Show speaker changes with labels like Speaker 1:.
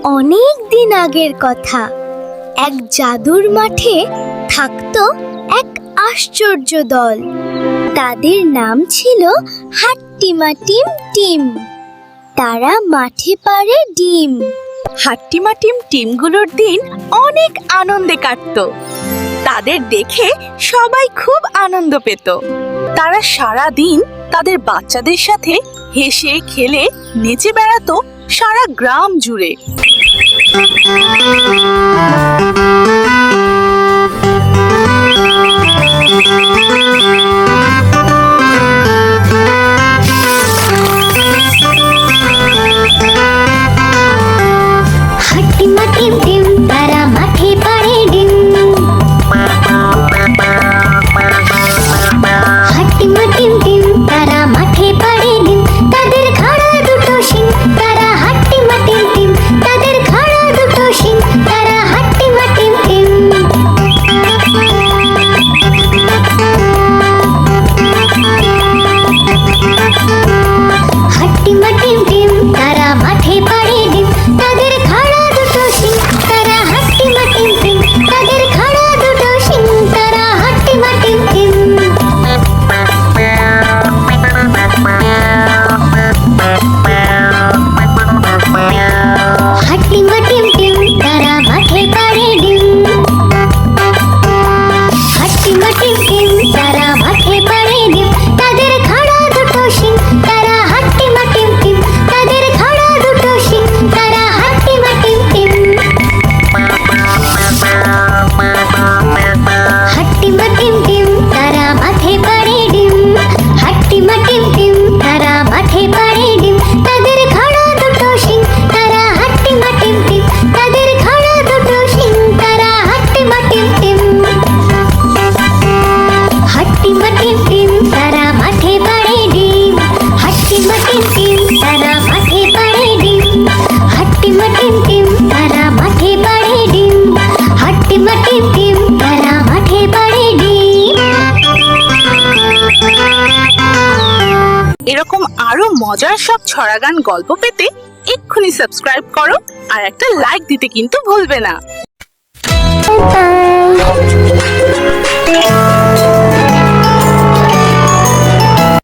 Speaker 1: অনেক দিন আগের কথা। এক জাদুর মাঠে থাকতো এক আশ্চর্য দল। তাদের নাম ছিল হাট্টিমাটিম টিম। তারা মাঠে পাড়ে ডিম।
Speaker 2: হাট্টিমাটিম টিমগুলোর দিন অনেক আনন্দে কাটতো। তাদের দেখে সবাই খুব আনন্দ পেত। তারা সারা দিন তাদের বাচ্চাদের সাথে হেসে খেলে নেচে বেড়াতো সারা গ্রাম জুড়ে।
Speaker 1: হাট্টিমাটিম টিম তারা মাঠে পাড়ে ডিম। হাট্টিমাটিম টিম তারা মাঠে পাড়ে ডিম। তাদের খাড়া দুটো শিং, তারা হাট্টিমাটিম টিম। তাদের খাড়া দুটো শিং, তারা হাট্টিমাটিম টিম। হাট্টিমাটিম টিম তারা মাঠে পাড়ে ডিম। তাদের খাড়া দুটো শিং, তারা হাট্টিমাটিম টিম। তাদের খাড়া দুটো শিং, তারা হাট্টিমাটিম টিম। হাট্টিমাটিম টিম তারা মাঠে পাড়ে ডিম। হাট্টিমাটিম টিম তারা মাঠে পাড়ে ডিম। তাদের খাড়া দুটো শিং, তারা হাট্টিমাটিম টিম। তাদের খাড়া দুটো শিং, তারা হাট্টিমাটিম টিম। হাট্টিমাটিম টিম তারা মাঠে পাড়ে ডিম। হাট্টিমাটিম টিম তারা মাঠে পাড়ে ডিম। তাদের খাড়া দুটো শিং, তারা হাট্টিমাটিম টিম। তাদের খাড়া দুটো শিং, তারা হাট্টিমাটিম টিম। হাট্টিমাটিম টিম তারা মাঠে পাড়ে ডিম। হাট্টিমাটিম টিম তারা মাঠে পাড়ে ডিম। হাট্টিমাটিম টিম তারা মাঠে পাড়ে ডিম। হাট্টিমাটিম টিম তারা মাঠে পাড়ে ডিম।
Speaker 2: এরকম আরো মজার সব ছড়া গান গল্প পেতে এক্ষুনি সাবস্ক্রাইব করো আর একটা লাইক দিতে কিন্তু ভুলবে না।